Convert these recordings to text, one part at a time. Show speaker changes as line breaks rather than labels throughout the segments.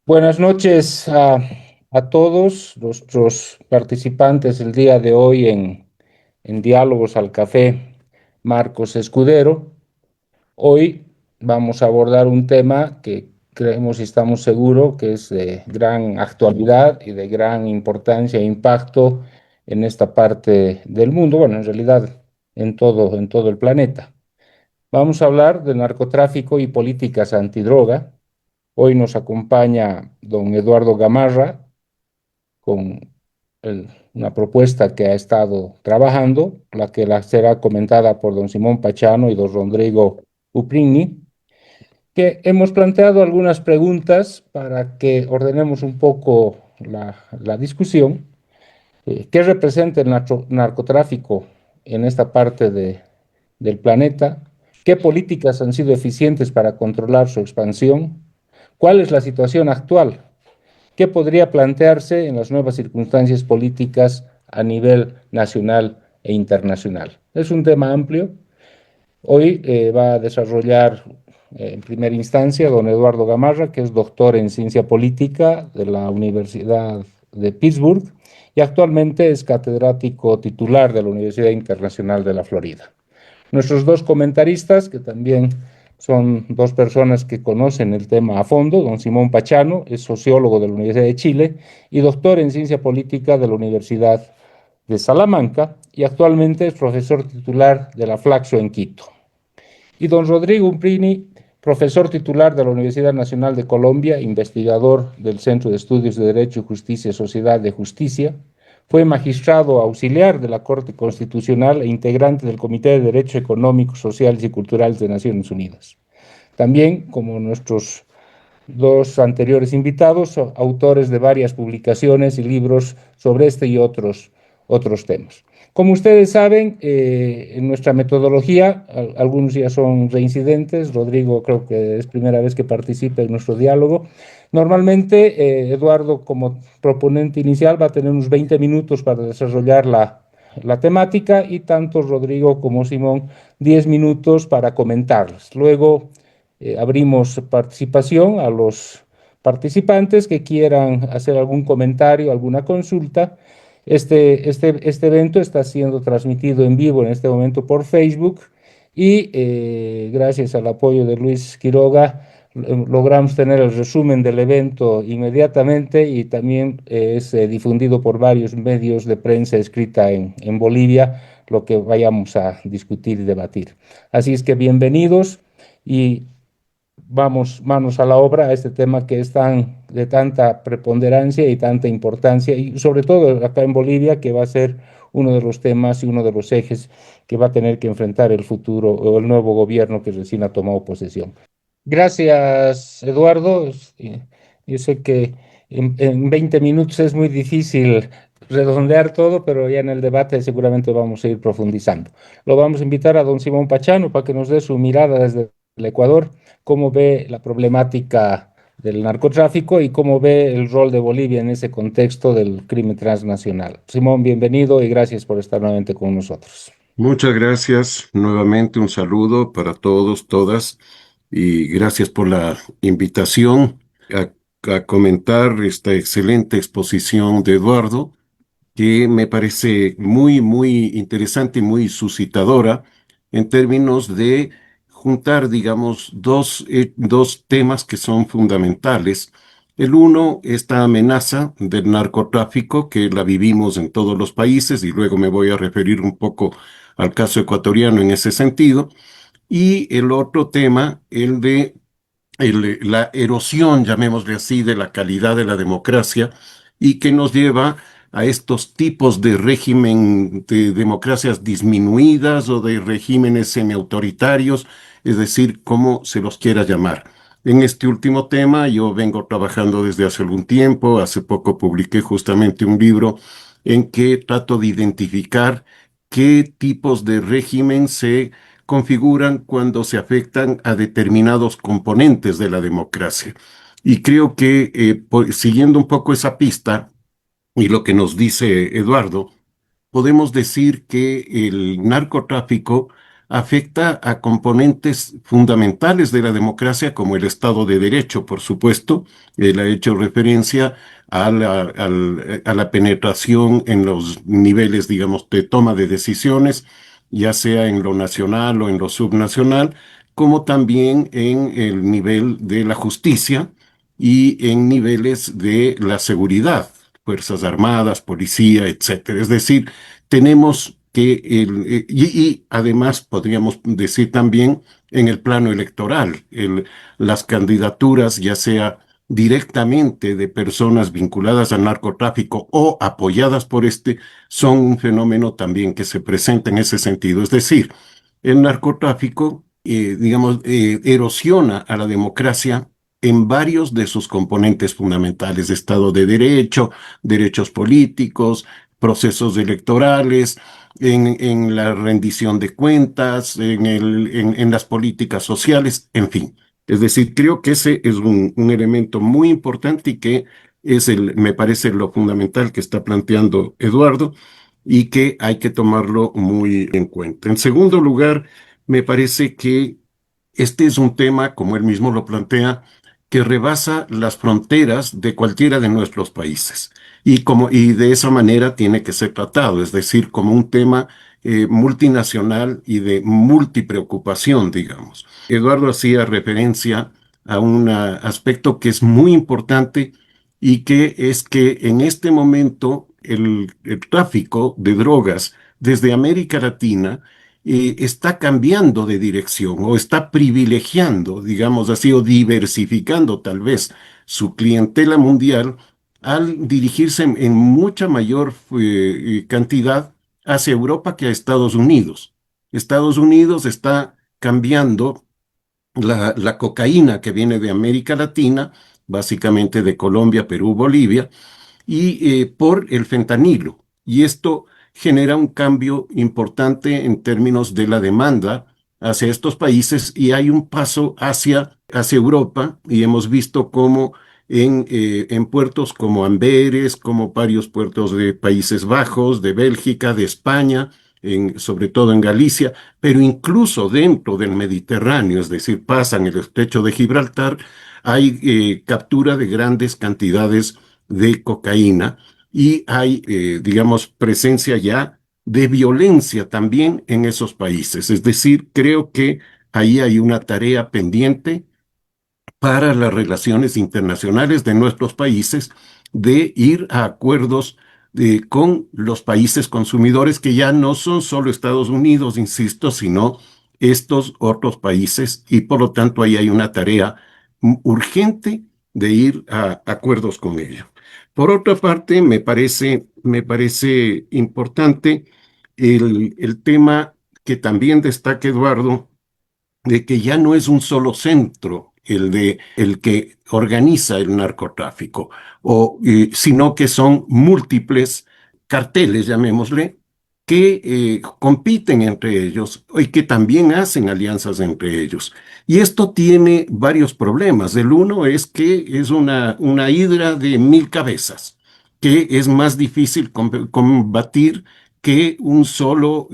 Buenas noches a todos nuestros participantes el día de hoy en Diálogos al Café, Marcos Escudero. Hoy vamos a abordar un tema que creemos y estamos seguros que es de gran actualidad y de gran importancia e impacto en esta parte del mundo, bueno, en realidad en todo el planeta. Vamos a hablar de narcotráfico y políticas antidroga. Hoy nos acompaña don Eduardo Gamarra con una propuesta que ha estado trabajando, la será comentada por don Simón Pachano y don Rodrigo Uprini, que hemos planteado algunas preguntas para que ordenemos un poco la discusión. ¿Qué representa el narcotráfico en esta parte del planeta? ¿Qué políticas han sido eficientes para controlar su expansión? ¿Cuál es la situación actual? ¿Qué podría plantearse en las nuevas circunstancias políticas a nivel nacional e internacional? Es un tema amplio. Hoy va a desarrollar en primera instancia don Eduardo Gamarra, que es doctor en ciencia política de la Universidad de Pittsburgh y actualmente es catedrático titular de la Universidad Internacional de la Florida. Nuestros dos comentaristas, que también son dos personas que conocen el tema a fondo, don Simón Pachano, es sociólogo de la Universidad de Chile y doctor en ciencia política de la Universidad de Salamanca y actualmente es profesor titular de la Flaxo en Quito. Y don Rodrigo Umprini, profesor titular de la Universidad Nacional de Colombia, investigador del Centro de Estudios de Derecho y Justicia, Sociedad de Justicia, fue magistrado auxiliar de la Corte Constitucional e integrante del Comité de Derechos Económicos, Sociales y Culturales de Naciones Unidas. También, como nuestros dos anteriores invitados, autores de varias publicaciones y libros sobre este y otros temas. Como ustedes saben, en nuestra metodología, algunos ya son reincidentes, Rodrigo creo que es primera vez que participa en nuestro diálogo. Normalmente, Eduardo, como proponente inicial, va a tener unos 20 minutos para desarrollar la temática y tanto Rodrigo como Simón 10 minutos para comentarlas. Luego abrimos participación a los participantes que quieran hacer algún comentario, alguna consulta. Este evento está siendo transmitido en vivo en este momento por Facebook y gracias al apoyo de Luis Quiroga logramos tener el resumen del evento inmediatamente y también es difundido por varios medios de prensa escrita en Bolivia, lo que vayamos a discutir y debatir. Así es que bienvenidos y vamos manos a la obra a este tema que es de tanta preponderancia y tanta importancia, y sobre todo acá en Bolivia, que va a ser uno de los temas y uno de los ejes que va a tener que enfrentar el futuro o el nuevo gobierno que recién ha tomado posesión. Gracias, Eduardo. Yo sé que en 20 minutos es muy difícil redondear todo, pero ya en el debate seguramente vamos a ir profundizando. Lo vamos a invitar a don Simón Pachano para que nos dé su mirada desde el Ecuador, cómo ve la problemática del narcotráfico y cómo ve el rol de Bolivia en ese contexto del crimen transnacional. Simón, bienvenido y gracias por estar nuevamente con nosotros.
Muchas gracias. Nuevamente un saludo para todos, todas, y gracias por la invitación a comentar esta excelente exposición de Eduardo, que me parece muy, muy interesante y muy suscitadora en términos de juntar, digamos, dos temas que son fundamentales. El uno, esta amenaza del narcotráfico que la vivimos en todos los países, y luego me voy a referir un poco al caso ecuatoriano en ese sentido. Y el otro tema, el de la erosión, llamémosle así, de la calidad de la democracia y que nos lleva a estos tipos de régimen de democracias disminuidas o de regímenes semiautoritarios, es decir, como se los quiera llamar. En este último tema yo vengo trabajando desde hace algún tiempo. Hace poco publiqué justamente un libro en que trato de identificar qué tipos de régimen se configuran cuando se afectan a determinados componentes de la democracia. Y creo que siguiendo un poco esa pista y lo que nos dice Eduardo, podemos decir que el narcotráfico afecta a componentes fundamentales de la democracia, como el Estado de Derecho, por supuesto. Él ha hecho referencia a la penetración en los niveles, digamos, de toma de decisiones, ya sea en lo nacional o en lo subnacional, como también en el nivel de la justicia y en niveles de la seguridad, Fuerzas Armadas, policía, etcétera. Es decir, tenemos que, y además podríamos decir también en el plano electoral, las candidaturas, ya sea directamente de personas vinculadas al narcotráfico o apoyadas por este, son un fenómeno también que se presenta en ese sentido. Es decir, el narcotráfico, digamos, erosiona a la democracia en varios de sus componentes fundamentales: Estado de Derecho, derechos políticos, procesos electorales, en la rendición de cuentas, en las políticas sociales, en fin. Es decir, creo que ese es un elemento muy importante y que me parece lo fundamental que está planteando Eduardo y que hay que tomarlo muy en cuenta. En segundo lugar, me parece que este es un tema, como él mismo lo plantea, que rebasa las fronteras de cualquiera de nuestros países y de esa manera tiene que ser tratado, es decir, como un tema multinacional y de multipreocupación, digamos. Eduardo hacía referencia a un aspecto que es muy importante y que es que en este momento el tráfico de drogas desde América Latina está cambiando de dirección o está privilegiando, digamos así, o diversificando tal vez su clientela mundial al dirigirse en mucha mayor cantidad hacia Europa que a Estados Unidos. Estados Unidos está cambiando la cocaína que viene de América Latina, básicamente de Colombia, Perú, Bolivia, y por el fentanilo. Y esto genera un cambio importante en términos de la demanda hacia estos países y hay un paso hacia Europa y hemos visto cómo en puertos como Amberes, como varios puertos de Países Bajos, de Bélgica, de España, sobre todo en Galicia, pero incluso dentro del Mediterráneo, es decir, pasan el estrecho de Gibraltar, hay captura de grandes cantidades de cocaína y hay, digamos, presencia ya de violencia también en esos países. Es decir, creo que ahí hay una tarea pendiente para las relaciones internacionales de nuestros países de ir a acuerdos con los países consumidores que ya no son solo Estados Unidos, insisto, sino estos otros países y por lo tanto ahí hay una tarea urgente de ir a acuerdos con ellos. Por otra parte, me parece importante el tema que también destaca Eduardo, de que ya no es un solo centro el que organiza el narcotráfico, sino que son múltiples carteles, llamémosle, que compiten entre ellos y que también hacen alianzas entre ellos. Y esto tiene varios problemas. El uno es que es una hidra de 1000 cabezas, que es más difícil combatir que un solo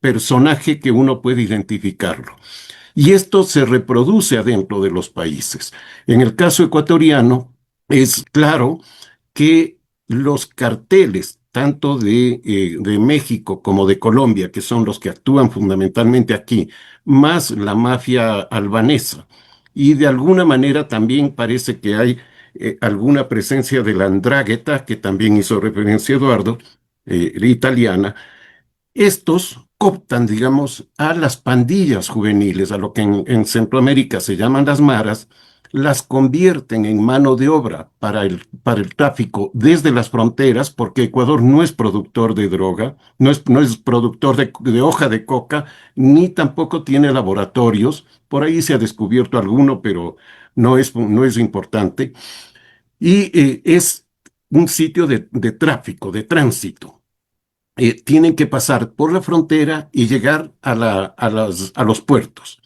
personaje que uno puede identificarlo. Y esto se reproduce adentro de los países. En el caso ecuatoriano, es claro que los carteles, tanto de México como de Colombia, que son los que actúan fundamentalmente aquí, más la mafia albanesa, y de alguna manera también parece que hay alguna presencia de la 'Ndrangheta, que también hizo referencia Eduardo, italiana. Estos cooptan, digamos, a las pandillas juveniles, a lo que en Centroamérica se llaman las maras, las convierten en mano de obra para el tráfico desde las fronteras, porque Ecuador no es productor de droga, no es productor de hoja de coca, ni tampoco tiene laboratorios. Por ahí se ha descubierto alguno, pero no es importante. Y es un sitio de tráfico, de tránsito. Tienen que pasar por la frontera y llegar a los puertos.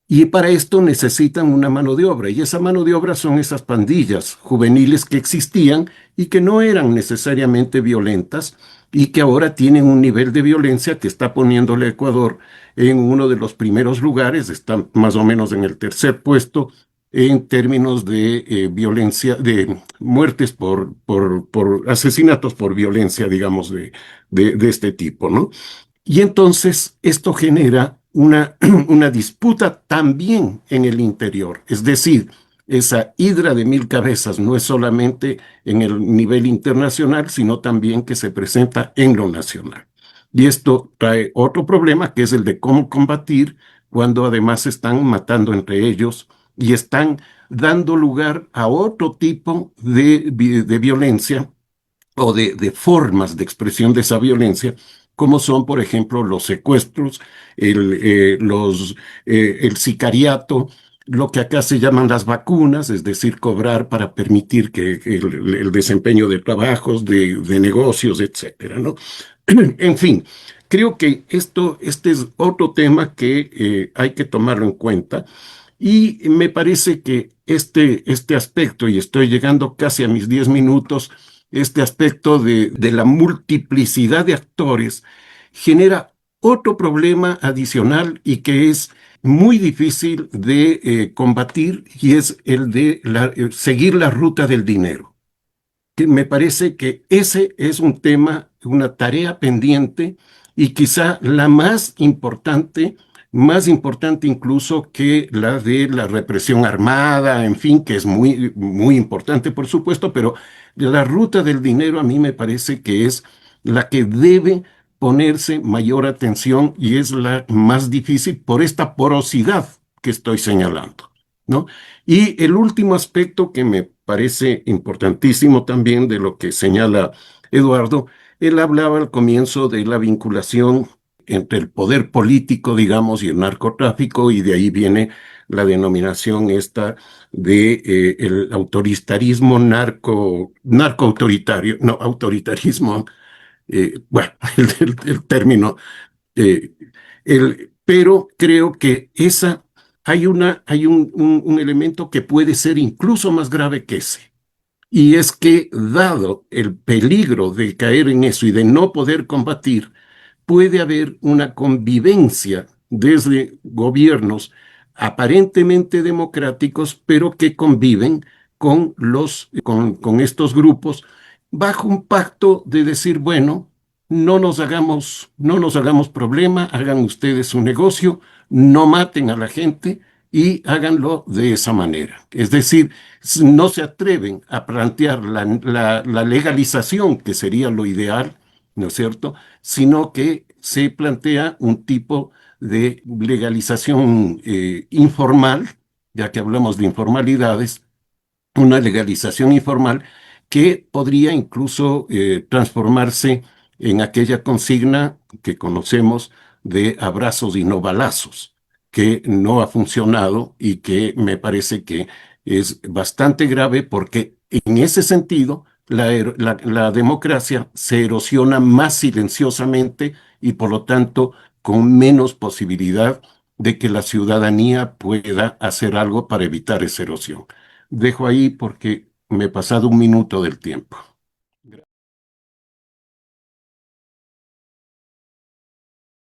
Y para esto necesitan una mano de obra, y esa mano de obra son esas pandillas juveniles que existían y que no eran necesariamente violentas y que ahora tienen un nivel de violencia que está poniéndole a Ecuador en uno de los primeros lugares, está más o menos en el tercer puesto en términos de violencia, de muertes por asesinatos por violencia, digamos, de este tipo, ¿no? Y entonces esto genera una disputa también en el interior. Es decir, esa hidra de mil cabezas no es solamente en el nivel internacional, sino también que se presenta en lo nacional. Y esto trae otro problema, que es el de cómo combatir cuando además están matando entre ellos y están dando lugar a otro tipo de violencia o de formas de expresión de esa violencia, como son, por ejemplo, los secuestros, el sicariato, lo que acá se llaman las vacunas, es decir, cobrar para permitir que el desempeño de trabajos, de negocios, etcétera, ¿no? En fin, creo que este es otro tema que hay que tomarlo en cuenta. Y me parece que este aspecto, y estoy llegando casi a mis 10 minutos, este aspecto de la multiplicidad de actores genera otro problema adicional y que es muy difícil de combatir y es el de seguir la ruta del dinero. Que me parece que ese es un tema, una tarea pendiente y quizá la más importante incluso que la de la represión armada, en fin, que es muy, muy importante, por supuesto, pero la ruta del dinero a mí me parece que es la que debe ponerse mayor atención y es la más difícil por esta porosidad que estoy señalando, ¿no? Y el último aspecto que me parece importantísimo también de lo que señala Eduardo, él hablaba al comienzo de la vinculación entre el poder político, digamos, y el narcotráfico, y de ahí viene la denominación esta de el autoritarismo narcoautoritario, no, autoritarismo, bueno, el término eh, pero creo que hay un elemento que puede ser incluso más grave que ese. Y es que, dado el peligro de caer en eso y de no poder combatir, puede haber una convivencia desde gobiernos aparentemente democráticos, pero que conviven con estos grupos bajo un pacto de decir, bueno, no nos hagamos problema, hagan ustedes su negocio, no maten a la gente y háganlo de esa manera. Es decir, no se atreven a plantear la legalización, que sería lo ideal, ¿no es cierto? Sino que se plantea un tipo de legalización informal, ya que hablamos de informalidades, una legalización informal que podría incluso transformarse en aquella consigna que conocemos de abrazos y no balazos, que no ha funcionado y que me parece que es bastante grave porque en ese sentido la democracia se erosiona más silenciosamente y por lo tanto con menos posibilidad de que la ciudadanía pueda hacer algo para evitar esa erosión. Dejo ahí porque me he pasado un minuto del tiempo.